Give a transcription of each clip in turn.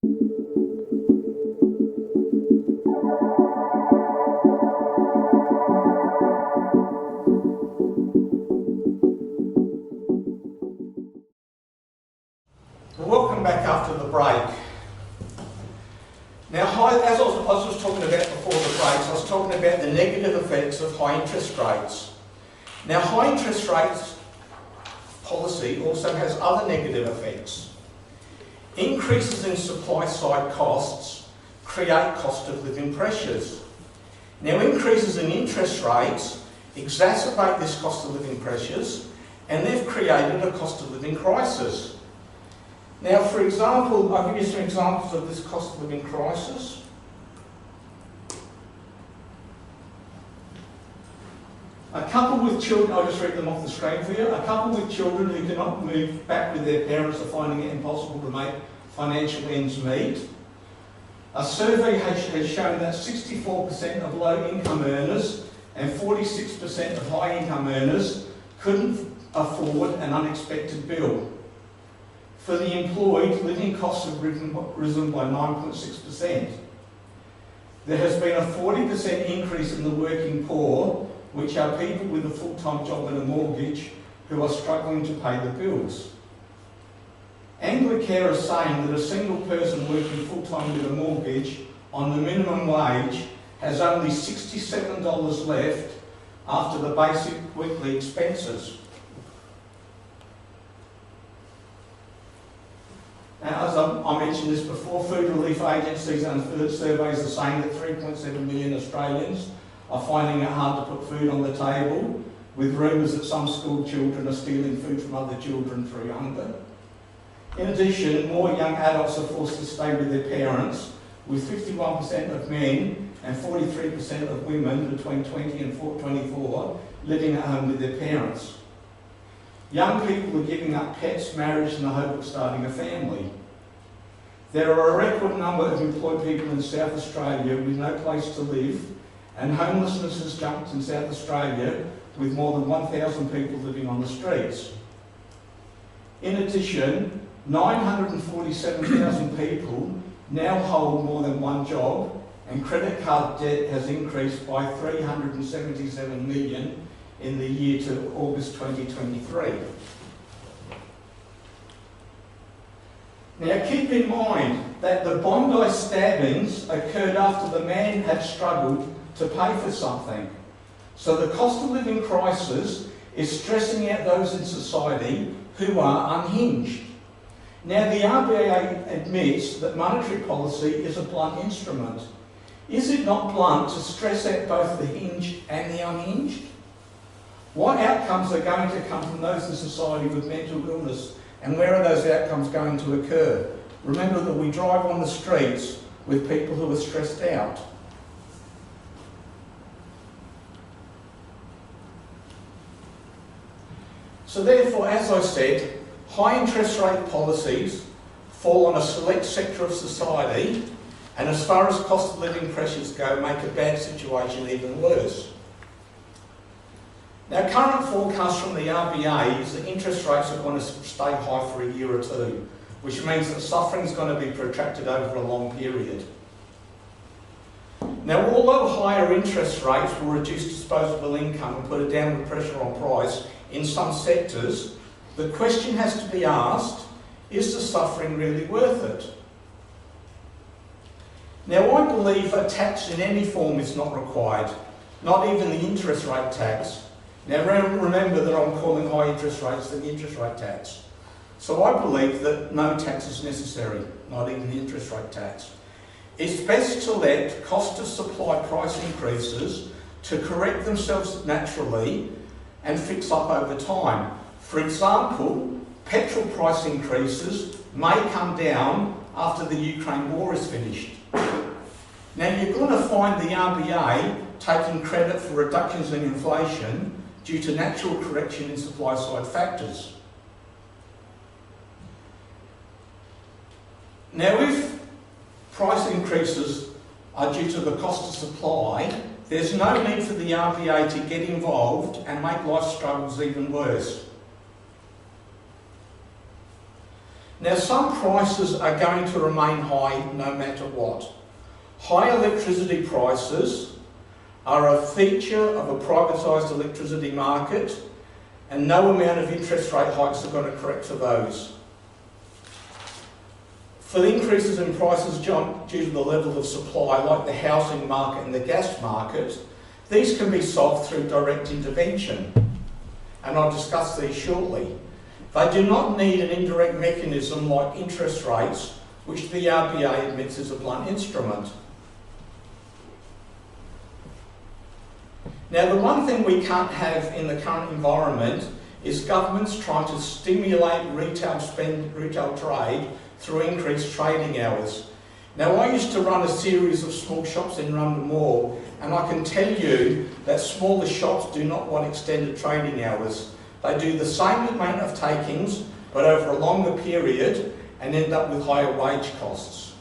Welcome back after the break. Now, as I was talking about before the breaks, I was talking about the negative effects of high interest rates. Now, high interest rates policy also has other negative effects. Increases in supply side costs create cost of living pressures. Now, increases in interest rates exacerbate this cost of living pressures, and they've created a cost of living crisis. Now, for example, I'll give you some examples of this cost of living crisis. A couple with children, I'll just read them off the screen for you. A couple with children who cannot move back with their parents are finding it impossible to make financial ends meet. A survey has shown that 64% of low-income earners and 46% of high-income earners couldn't afford an unexpected bill. For the employed, living costs have risen by 9.6%. There has been a 40% increase in the working poor, which are people with a full-time job and a mortgage who are struggling to pay the bills. Anglicare is saying that a single person working full-time with a mortgage on the minimum wage has only $67 left after the basic weekly expenses. Now, as I mentioned this before, food relief agencies and surveys are saying that 3.7 million Australians are finding it hard to put food on the table, with rumours that some school children are stealing food from other children through hunger. In addition, more young adults are forced to stay with their parents, with 51% of men and 43% of women between 20 and 24 living at home with their parents. Young people are giving up pets, marriage in the hope of starting a family. There are a record number of employed people in South Australia with no place to live, and homelessness has jumped in South Australia with more than 1,000 people living on the streets. In addition, 947,000 people now hold more than one job, and credit card debt has increased by 377 million in the year to August 2023. Now, keep in mind that the Bondi stabbings occurred after the man had struggled to pay for something. So the cost of living crisis is stressing out those in society who are unhinged. Now, the RBA admits that monetary policy is a blunt instrument. Is it not blunt to stress out both the hinged and the unhinged? What outcomes are going to come from those in society with mental illness, and where are those outcomes going to occur? Remember that we drive on the streets with people who are stressed out. So therefore, as I said, high interest rate policies fall on a select sector of society, and as far as cost of living pressures go, make a bad situation even worse. Now, current forecasts from the RBA is that interest rates are going to stay high for a year or two, which means that suffering is going to be protracted over a long period. Now, although higher interest rates will reduce disposable income and put a downward pressure on price in some sectors, the question has to be asked, is the suffering really worth it? Now, I believe a tax in any form is not required, not even the interest rate tax. Now, remember that I'm calling high interest rates the interest rate tax. So I believe that no tax is necessary, not even the interest rate tax. It's best to let cost of supply price increases to correct themselves naturally and fix up over time. For example, petrol price increases may come down after the Ukraine war is finished. Now, you're going to find the RBA taking credit for reductions in inflation due to natural correction in supply side factors. Now, if price increases are due to the cost of supply, there's no need for the RBA to get involved and make life struggles even worse. Now, some prices are going to remain high no matter what. High electricity prices are a feature of a privatised electricity market, and no amount of interest rate hikes are going to correct for those. For the increases in prices due to the level of supply, like the housing market and the gas market, these can be solved through direct intervention, and I'll discuss these shortly. They do not need an indirect mechanism like interest rates, which the RBA admits is a blunt instrument. Now, the one thing we can't have in the current environment is governments trying to stimulate retail trade through increased trading hours. Now, I used to run a series of small shops in London Mall, and I can tell you that smaller shops do not want extended trading hours. They do the same amount of takings, but over a longer period, and end up with higher wage costs.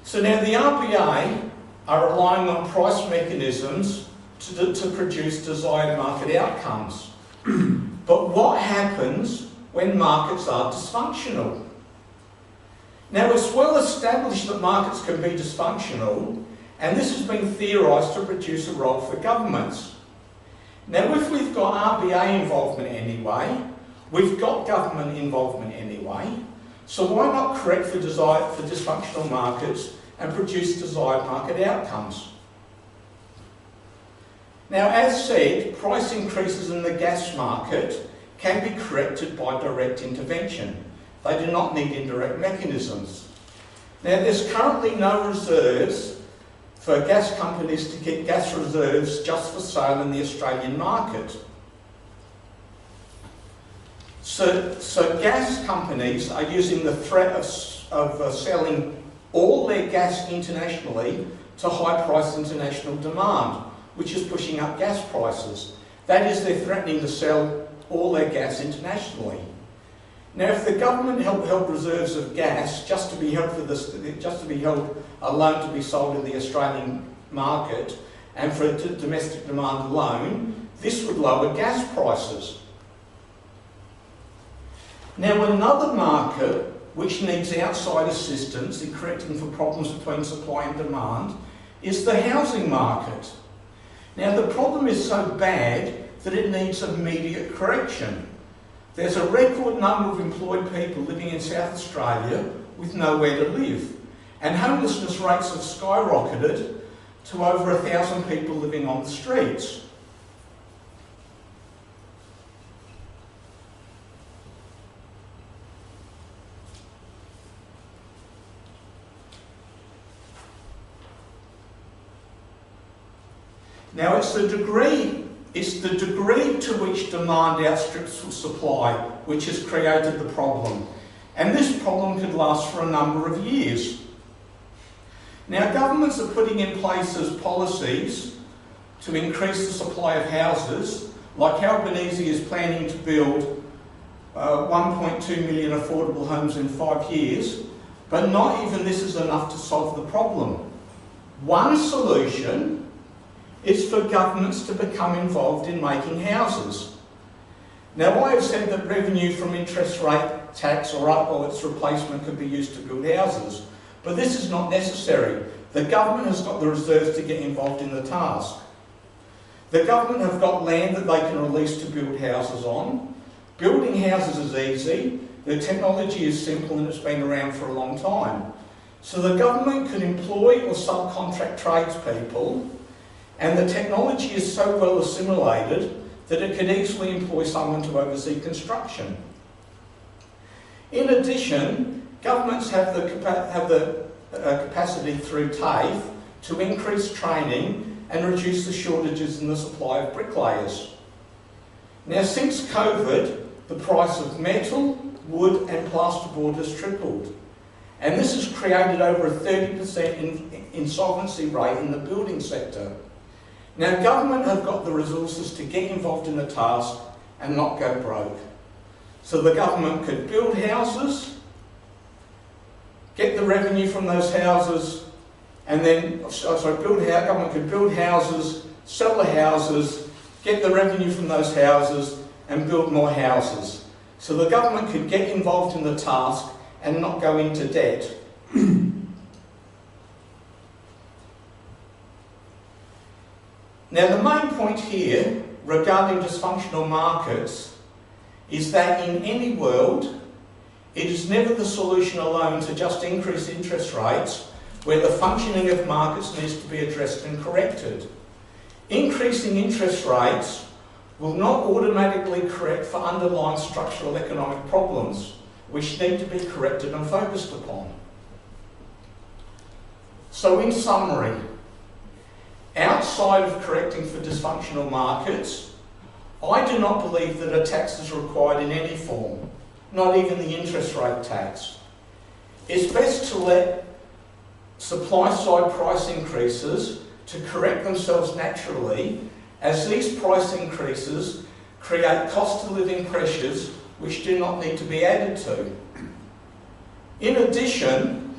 So now the RBA are relying on price mechanisms to produce desired market outcomes. But what happens when markets are dysfunctional? Now, it's well established that markets can be dysfunctional, and this has been theorised to produce a role for governments. Now, if we've got RBA involvement anyway, we've got government involvement anyway, so why not correct for dysfunctional markets and produce desired market outcomes? Now, as said, price increases in the gas market can be corrected by direct intervention. They do not need indirect mechanisms. Now, there's currently no reserves for gas companies to keep gas reserves just for sale in the Australian market. So gas companies are using the threat of selling all their gas internationally to high-priced international demand, which is pushing up gas prices. That is, they're threatening to sell all their gas internationally. Now, if the government held reserves of gas just to be held alone to be sold in the Australian market and for domestic demand alone, this would lower gas prices. Now, another market which needs outside assistance in correcting for problems between supply and demand is the housing market. Now, the problem is so bad that it needs immediate correction. There's a record number of employed people living in South Australia with nowhere to live, and homelessness rates have skyrocketed to over 1,000 people living on the streets. Now, it's the degree to which demand outstrips supply which has created the problem. And this problem could last for a number of years. Now, governments are putting in place policies to increase the supply of houses, like Albanese is planning to build 1.2 million affordable homes in 5 years, but not even this is enough to solve the problem. One solution is for governments to become involved in making houses. Now, I have said that revenue from interest rate tax or its replacement could be used to build houses, but this is not necessary. The government has got the reserves to get involved in the task. The government have got land that they can release to build houses on. Building houses is easy, the technology is simple and it's been around for a long time. So the government can employ or subcontract tradespeople, and the technology is so well assimilated that it can easily employ someone to oversee construction. In addition, governments have the capacity through TAFE to increase training and reduce the shortages in the supply of bricklayers. Now, since COVID, the price of metal, wood and plasterboard has tripled, and this has created over a 30% insolvency rate in the building sector. Now, government have got the resources to get involved in the task and not go broke. So the government could build houses, get the revenue from those houses, and then, government could build houses, sell the houses, get the revenue from those houses, and build more houses. so the government could get involved in the task and not go into debt. Now, the main point here regarding dysfunctional markets is that in any world, it is never the solution alone to just increase interest rates where the functioning of markets needs to be addressed and corrected. Increasing interest rates will not automatically correct for underlying structural economic problems, which need to be corrected and focused upon. So in summary, outside of correcting for dysfunctional markets, I do not believe that a tax is required in any form, not even the interest rate tax. It's best to let supply-side price increases to correct themselves naturally, as these price increases create cost of living pressures which do not need to be added to. In addition,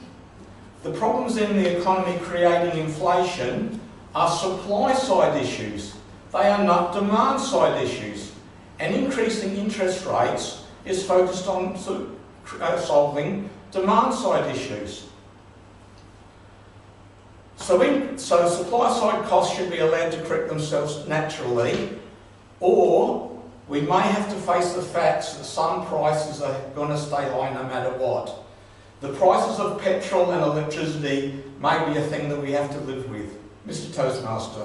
the problems in the economy creating inflation are supply-side issues. They are not demand-side issues. And increasing interest rates is focused on solving demand-side issues. So supply-side costs should be allowed to correct themselves naturally, or we may have to face the facts that some prices are going to stay high no matter what. The prices of petrol and electricity may be a thing that we have to live with. Mr. Toastmaster.